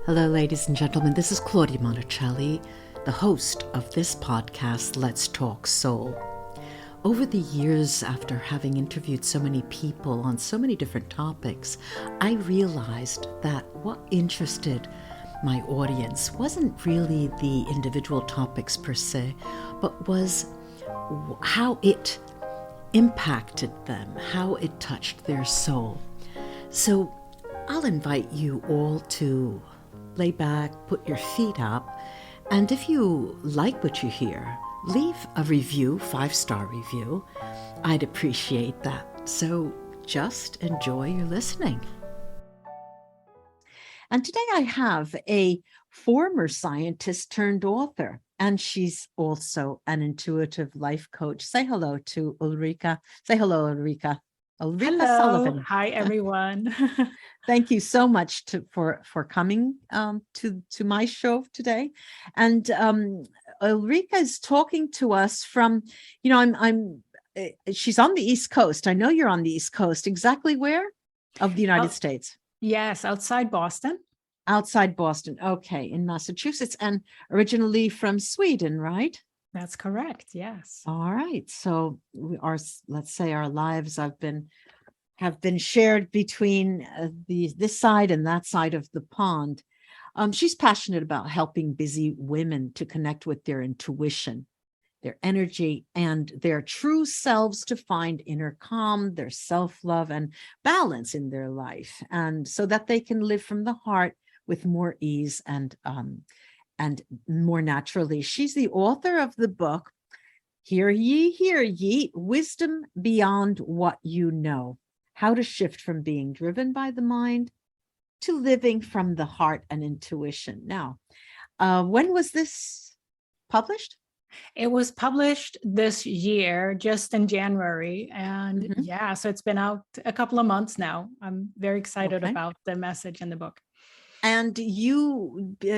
Hello, ladies and gentlemen. This is Claudia Monticelli, the host of this podcast, Let's Talk Soul. Over the years, after having interviewed so many people on so many different topics, I realized that what interested my audience wasn't really the individual topics per se, but was how it impacted them, how it touched their soul. So I'll invite you all to lay back, put your feet up, and if you like what you hear, leave a review, 5-star review. I'd appreciate that. So just enjoy your listening. And today I have a former scientist turned author, and she's also an intuitive life coach. Say hello to Ulrika. Say hello, Ulrika. Ulrika Sullivan. Hi, everyone. Thank you so much for coming to my show today. And Ulrika is talking to us from, she's on the East Coast. I know you're on the East Coast. Exactly where? Of the United States? Yes, outside Boston. Outside Boston. Okay, in Massachusetts, and originally from Sweden, right? That's correct. Yes. All right. So let's say our lives have been shared between this side and that side of the pond. She's passionate about helping busy women to connect with their intuition, their energy, and their true selves to find inner calm, their self-love, and balance in their life, and so that they can live from the heart with more ease and more naturally. She's the author of the book, Hear Ye, Wisdom Beyond What You Know. How to shift from being driven by the mind to living from the heart and intuition. Now, when was this published? It was published this year, just in January. And so it's been out a couple of months now. I'm very excited about the message in the book. And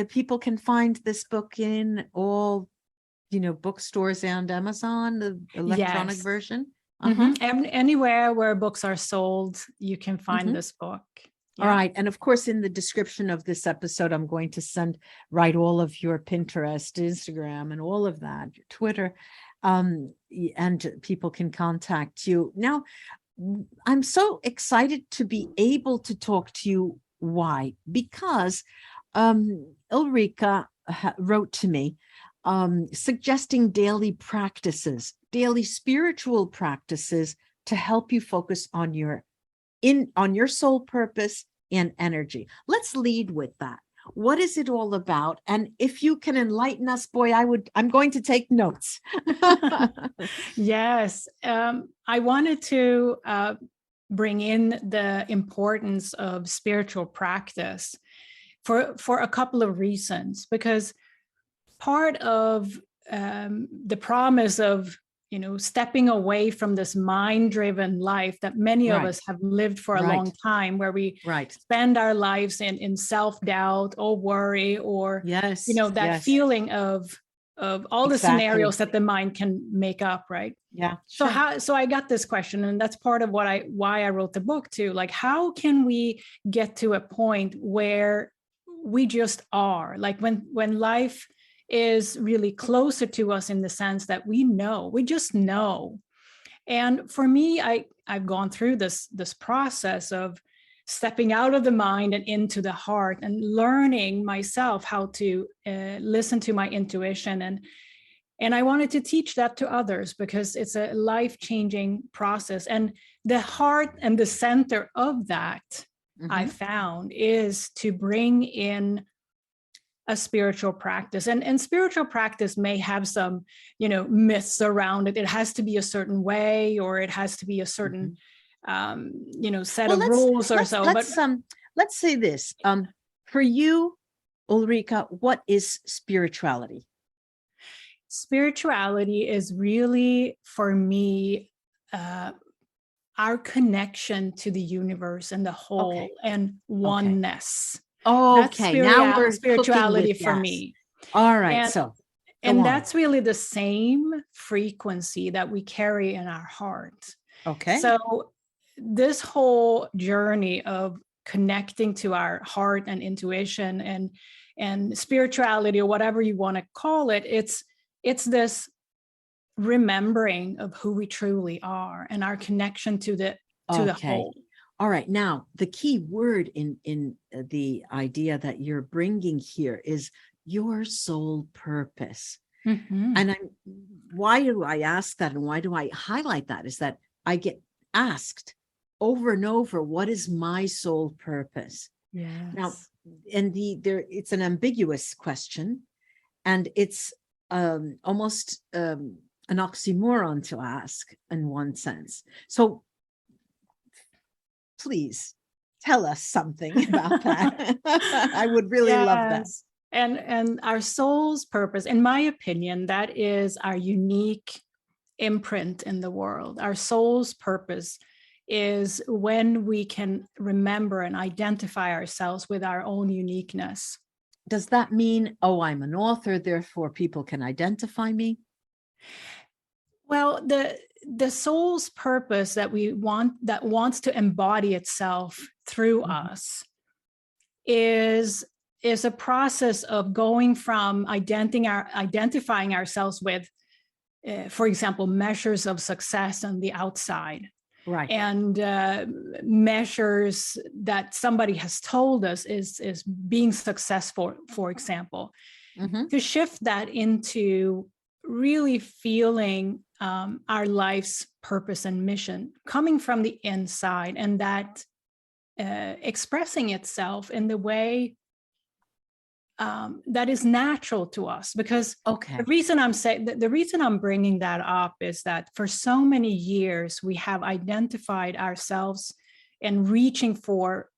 people can find this book in all, bookstores and Amazon, the electronic version. Anywhere where books are sold, you can find this book. Yeah. All right. And of course, in the description of this episode, I'm going to write all of your Pinterest, Instagram, and all of that, your Twitter, and people can contact you. Now, I'm so excited to be able to talk to you. Why? Because Ulrika wrote to me suggesting daily spiritual practices to help you focus on your soul purpose and energy. Let's lead with that. What is it all about? And if you can enlighten us, boy, I'm going to take notes. Yes. I wanted to bring in the importance of spiritual practice for a couple of reasons, because part of the promise of stepping away from this mind-driven life that many of us have lived for a long time, where we spend our lives in self-doubt or worry or feeling of all the scenarios that the mind can make up, right? Yeah. Sure. So I got this question, and that's part of why I wrote the book too. Like, how can we get to a point where we just are, like when life is really closer to us in the sense that we just know. And for me, I've gone through this process of stepping out of the mind and into the heart and learning myself how to listen to my intuition. And I wanted to teach that to others because it's a life-changing process. And the heart and the center of that, I found, is to bring in a spiritual practice. And spiritual practice may have some, myths around it. It has to be a certain way, or it has to be a certain, set of rules or so. Let's say this. For you, Ulrika, what is spirituality? Spirituality is really, for me, our connection to the universe and the whole and oneness. Okay, now we're spirituality for me. All right, and that's really the same frequency that we carry in our heart. Okay. So this whole journey of connecting to our heart and intuition and spirituality, or whatever you want to call it. It's this remembering of who we truly are and our connection to the whole. All right. Now, the key word in the idea that you're bringing here is your soul purpose. And why do I ask that, and why do I highlight that, is that I get asked over and over, what is my soul purpose? Yes. Now, and it's an ambiguous question, and it's almost an oxymoron to ask in one sense. So please tell us something about that. I would really love that. And our soul's purpose, in my opinion, that is our unique imprint in the world. Our soul's purpose is when we can remember and identify ourselves with our own uniqueness. Does that mean, oh, I'm an author, therefore people can identify me? Well, the soul's purpose that wants to embody itself through us is a process of going from identifying ourselves with, for example, measures of success on the outside. Right. And measures that somebody has told us is being successful, for example, to shift that into really feeling our life's purpose and mission coming from the inside, and that expressing itself in the way that is natural to us. Because the reason I'm bringing that up is that for so many years we have identified ourselves and reaching for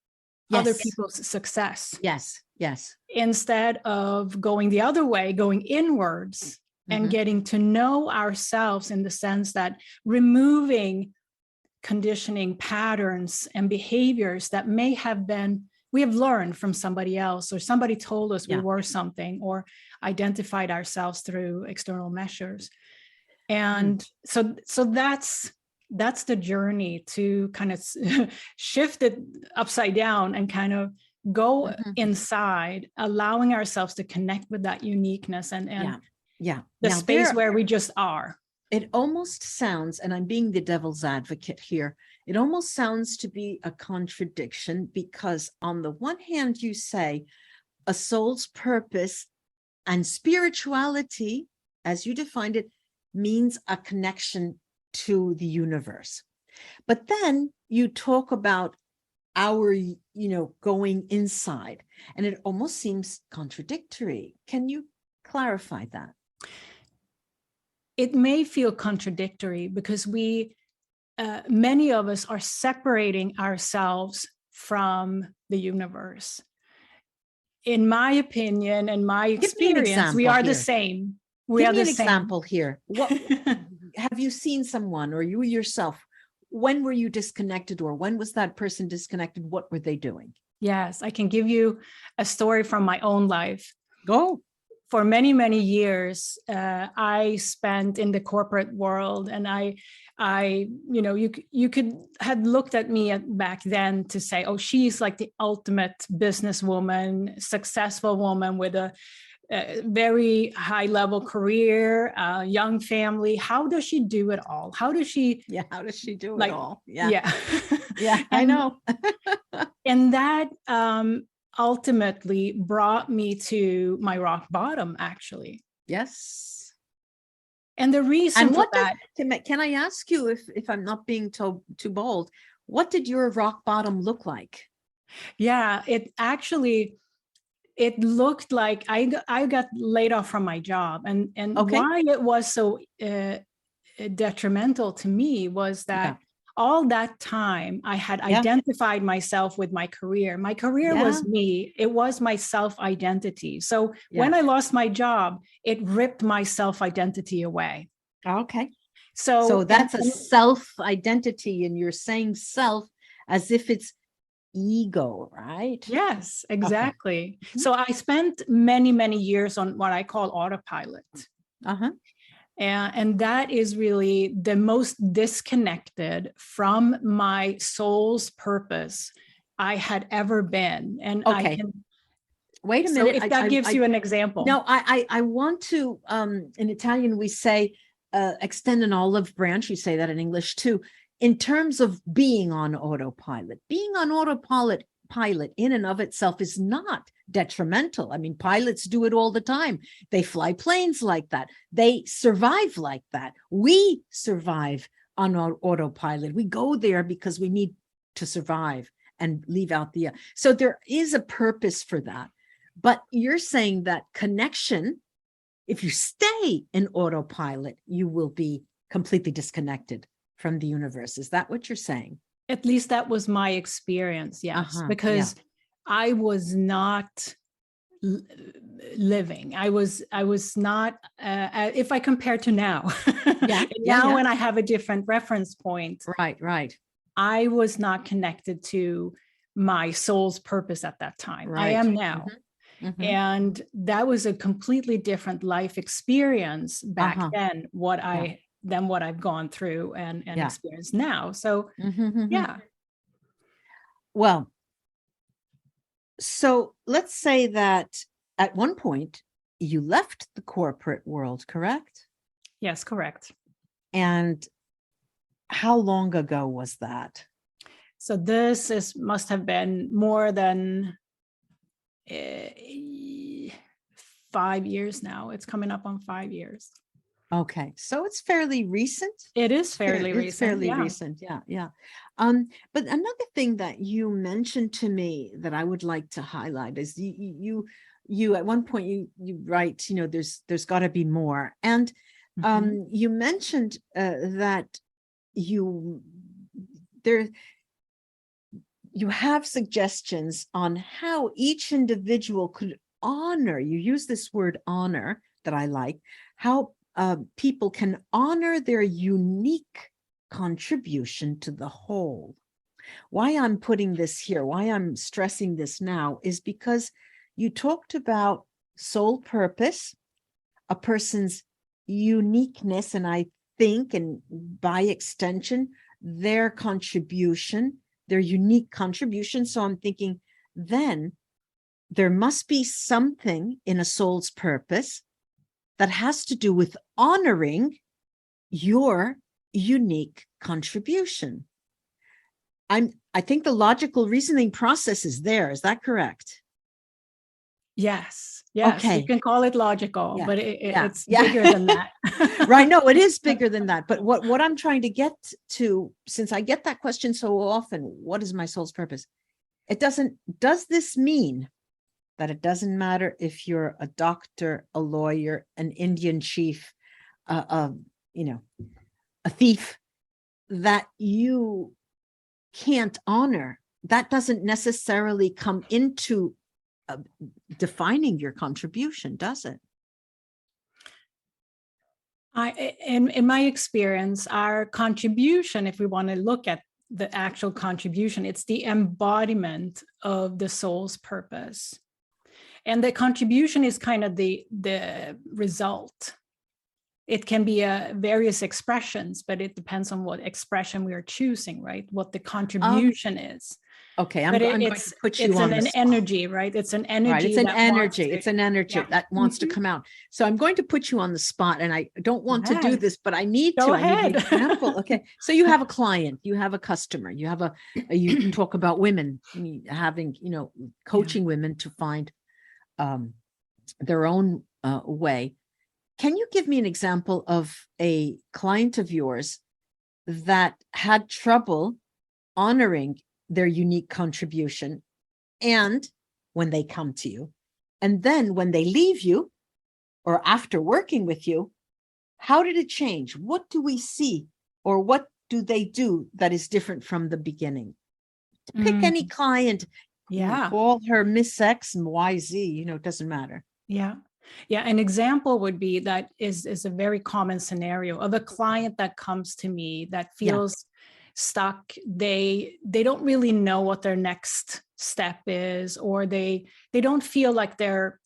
other people's success. Yes. Instead of going the other way, going inwards and getting to know ourselves, in the sense that removing conditioning patterns and behaviors that we have learned from somebody else, or somebody told us we were something, or identified ourselves through external measures. And so that's the journey to kind of shift it upside down and kind of go inside, allowing ourselves to connect with that uniqueness and the space where we just are. It almost sounds, and I'm being the devil's advocate here, it almost sounds to be a contradiction, because on the one hand, you say a soul's purpose and spirituality, as you defined it, means a connection to the universe. But then you talk about our, going inside, and it almost seems contradictory. Can you clarify that? It may feel contradictory because many of us are separating ourselves from the universe. In my opinion and my experience, we are the same. Give me an example here. What have you seen someone, or you yourself? When were you disconnected, or when was that person disconnected? What were they doing? Yes, I can give you a story from my own life. Go. For many, many years, I spent in the corporate world, and you could had looked at me back then to say, oh, she's like the ultimate businesswoman, successful woman with a very high level career, young family. How does she do it all? How does she do it all? Yeah. I know. And that ultimately brought me to my rock bottom, actually. Yes. And the reason for that. Can I ask you, if I'm not being too bold, what did your rock bottom look like? Yeah, it looked like I got laid off from my job. And why it was so detrimental to me was that all that time I had identified myself with my career. My career was me. It was my self-identity. So when I lost my job, it ripped my self-identity away. Okay. So that's a self-identity, and you're saying self as if it's ego, right? Yes, exactly. Okay. So I spent many, many years on what I call autopilot. And that is really the most disconnected from my soul's purpose I had ever been. And I Okay. can, Wait a so minute. if that gives you an example. No, I want to, in Italian, we say, extend an olive branch. You say that in English too. In terms of being on autopilot, pilot in and of itself is not detrimental. I mean, pilots do it all the time. They fly planes like that. They survive like that. We survive on autopilot. We go there because we need to survive and leave out the, so there is a purpose for that. But you're saying that connection, if you stay in autopilot, you will be completely disconnected from the universe. Is that what you're saying? At least that was my experience, yes, because I was not living. I was not, if I compare to now, when I have a different reference point. Right. I was not connected to my soul's purpose at that time. Right. I am now. And that was a completely different life experience back then, what I've gone through and experienced now. So, yeah. Well, so let's say that at one point you left the corporate world, correct? Yes, correct. And how long ago was that? So this must have been more than 5 years now. It's coming up on 5 years. Okay, so it's fairly recent. It is fairly recent. It's fairly recent. Yeah. But another thing that you mentioned to me that I would like to highlight is you at one point you write, there's got to be more, and you mentioned that you have suggestions on how each individual could honor. You use this word honor that I like. How people can honor their unique contribution to the whole. Why I'm putting this here, why I'm stressing this now, is because you talked about soul purpose, a person's uniqueness, and I think, and by extension, their contribution, their unique contribution. So I'm thinking, then there must be something in a soul's purpose that has to do with honoring your unique contribution. I think the logical reasoning process is there. Is that correct? Yes. Okay. You can call it logical, but it's bigger than that. Right. No, it is bigger than that. But what I'm trying to get to, since I get that question so often, what is my soul's purpose? Does this mean that it doesn't matter if you're a doctor, a lawyer, an Indian chief, a thief, that you can't honor? That doesn't necessarily come into defining your contribution, does it? In my experience, our contribution, if we want to look at the actual contribution, it's the embodiment of the soul's purpose. And the contribution is kind of the result. It can be various expressions, but it depends on what expression we are choosing, right? What the contribution is. Okay, I'm going to put you on the spot. Energy, right? It's an energy. Right, it's an energy that wants to come out. So I'm going to put you on the spot, and I don't want to do this, but I need to. Go ahead. I need an example. Okay, so you have a client, you have a customer, you have you talk about women having, coaching women to find their own way. Can you give me an example of a client of yours that had trouble honoring their unique contribution, and when they come to you, and then when they leave you, or after working with you, how did it change? What do we see, or what do they do that is different from the beginning? Pick any client, call her Miss X and YZ, it doesn't matter. Yeah, an example would be that is a very common scenario of a client that comes to me that feels stuck. They don't really know what their next step is, or they don't feel like they're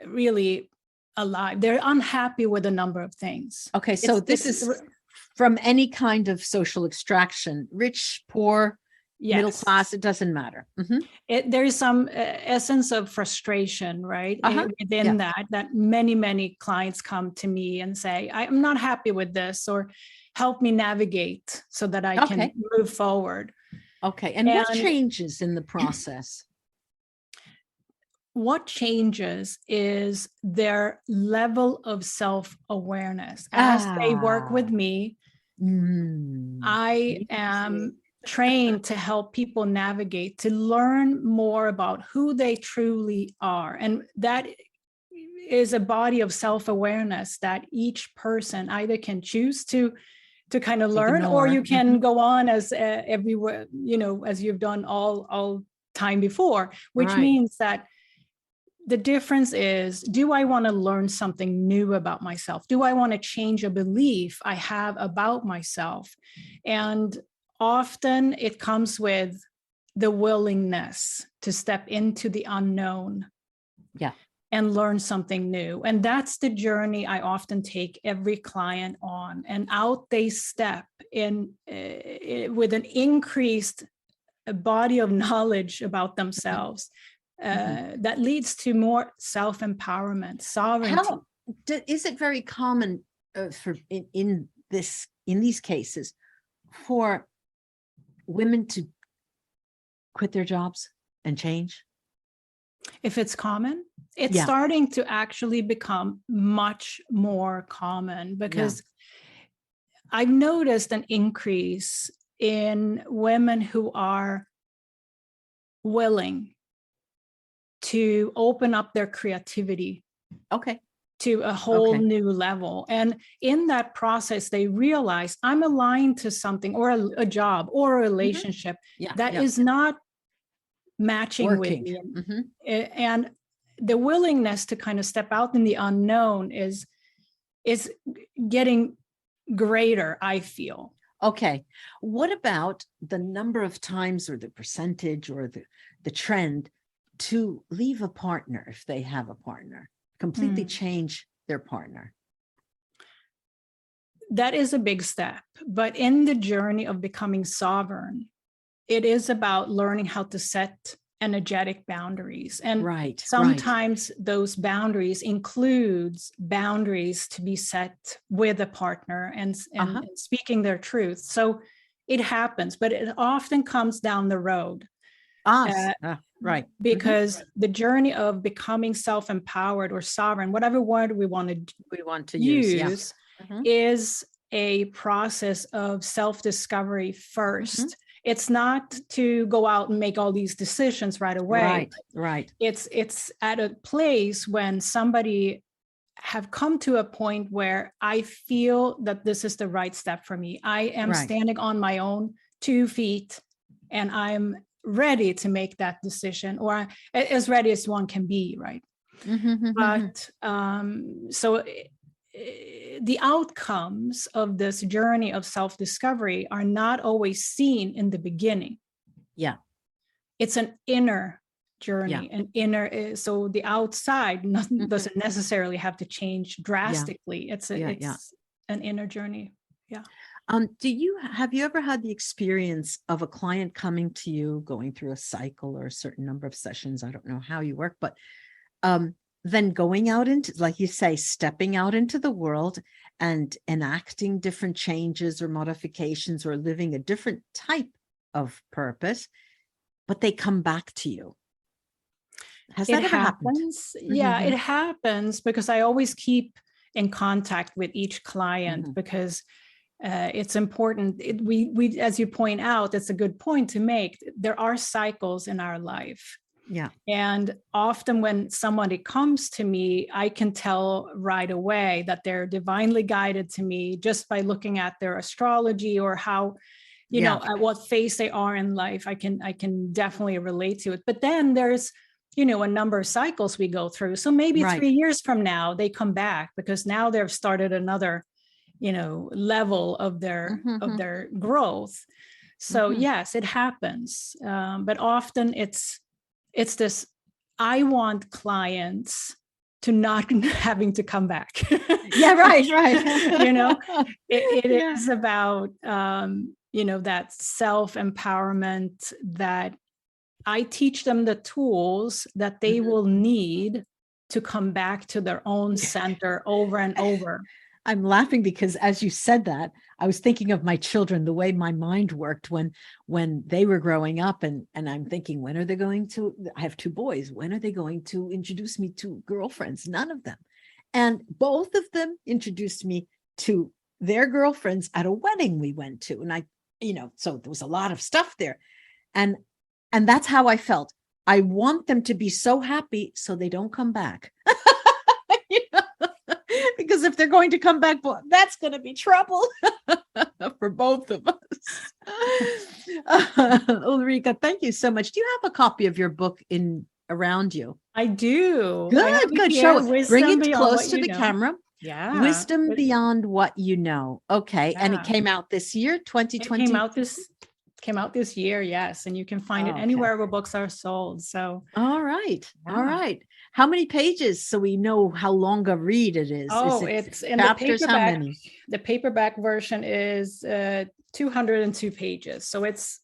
really alive. They're unhappy with a number of things. Okay, so this is from any kind of social extraction, rich, poor, middle Yes. class, it doesn't matter. There is some essence of frustration, right? Within that many clients come to me and say, I'm not happy with this, or help me navigate so that I can move forward. Okay. And what changes in the process? What changes is their level of self-awareness. As they work with me, I am trained to help people navigate, to learn more about who they truly are. And that is a body of self-awareness that each person either can choose to kind of learn, or you can go on as everywhere, as you've done all time before, which means that the difference is, do I want to learn something new about myself? Do I want to change a belief I have about myself? And often it comes with the willingness to step into the unknown and learn something new. And that's the journey I often take every client on. And out they step in with an increased body of knowledge about themselves. That leads to more self-empowerment, sovereignty. Is it very common in these cases for women to quit their jobs and change? If it's common, it's starting to actually become much more common, because I've noticed an increase in women who are willing to open up their creativity to a whole new level. And in that process, they realize I'm aligned to something, or a job or a relationship that is not matching with me. And the willingness to kind of step out in the unknown is getting greater, I feel. Okay. What about the number of times, or the percentage, or the trend to leave a partner, if they have a partner, completely change their partner? That is a big step. But in the journey of becoming sovereign, it is about learning how to set energetic boundaries. And sometimes those boundaries includes boundaries to be set with a partner and speaking their truth. So it happens, but it often comes down the road. Because the journey of becoming self-empowered or sovereign, whatever word we want to use, is a process of self-discovery first. It's not to go out and make all these decisions right away. It's at a place when somebody have come to a point where I feel that this is the right step for me. I am standing on my own 2 feet, and I'm ready to make that decision, or as ready as one can be, right? But so the outcomes of this journey of self-discovery are not always seen in the beginning. It's an inner journey, an inner. So the outside doesn't necessarily have to change drastically. It's an inner journey. Have you ever had the experience of a client coming to you, going through a cycle or a certain number of sessions? I don't know how you work, but then going out into, like you say, stepping out into the world and enacting different changes or modifications, or living a different type of purpose, but they come back to you? Has that ever happened? Yeah, it happens, because I always keep in contact with each client, because it's important. We, as you point out, it's a good point to make. There are cycles in our life. And often when somebody comes to me, I can tell right away that they're divinely guided to me just by looking at their astrology, or how, at what phase they are in life. I can definitely relate to it. But then there's, a number of cycles we go through. So maybe 3 years from now, they come back, because now they've started another level of their growth. So yes, it happens. But often it's this, I want clients to not having to come back. Right. It is about, that self-empowerment, that I teach them the tools that they will need to come back to their own center over and over. I'm laughing because as you said that, I was thinking of my children, the way my mind worked when they were growing up, and I'm thinking, when are they going to, I have 2 boys, when are they going to introduce me to girlfriends? None of them. And both of them introduced me to their girlfriends at a wedding we went to. And so there was a lot of stuff there. And that's how I felt. I want them to be so happy so they don't come back. Because if they're going to come back, that's going to be trouble for both of us. Ulrika, thank you so much. Do you have a copy of your book around you? I do. Good. Show it. Bring it close to the camera. Yeah. Wisdom Beyond What You Know. Okay. Yeah. And it came out this year, 2020. It came out this year, yes. And you can find it anywhere where books are sold. So all right. How many pages, so we know how long a read it is? It's in chapters, the paperback. How many? The paperback version is 202 pages. So it's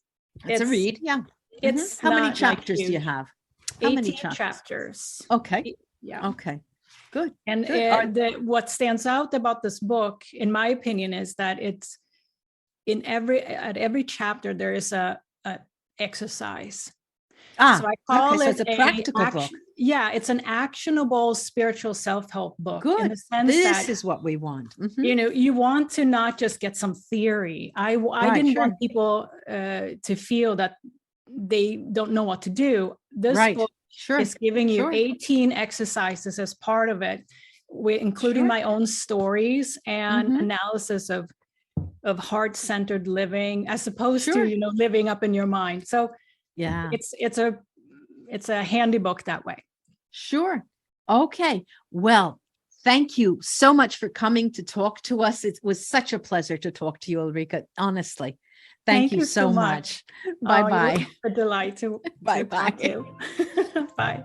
a read. Yeah. It's how many chapters do you have? How 18 many chapters. Okay. Yeah. Okay. Good. And what stands out about this book, in my opinion, is that it's at every chapter there is a exercise. So I call it it's a practical book. Yeah, it's an actionable spiritual self-help book. Good. In the sense this is what we want. You want to not just get some theory. I didn't want people to feel that they don't know what to do. This book is giving you 18 exercises as part of it, including my own stories and analysis of heart-centered living, as opposed to living up in your mind. So yeah, it's a handy book that way. Sure. Okay. Well, thank you so much for coming to talk to us. It was such a pleasure to talk to you, Ulrika. Honestly, thank you so much. Bye bye. A delight to bye talk to you. Bye.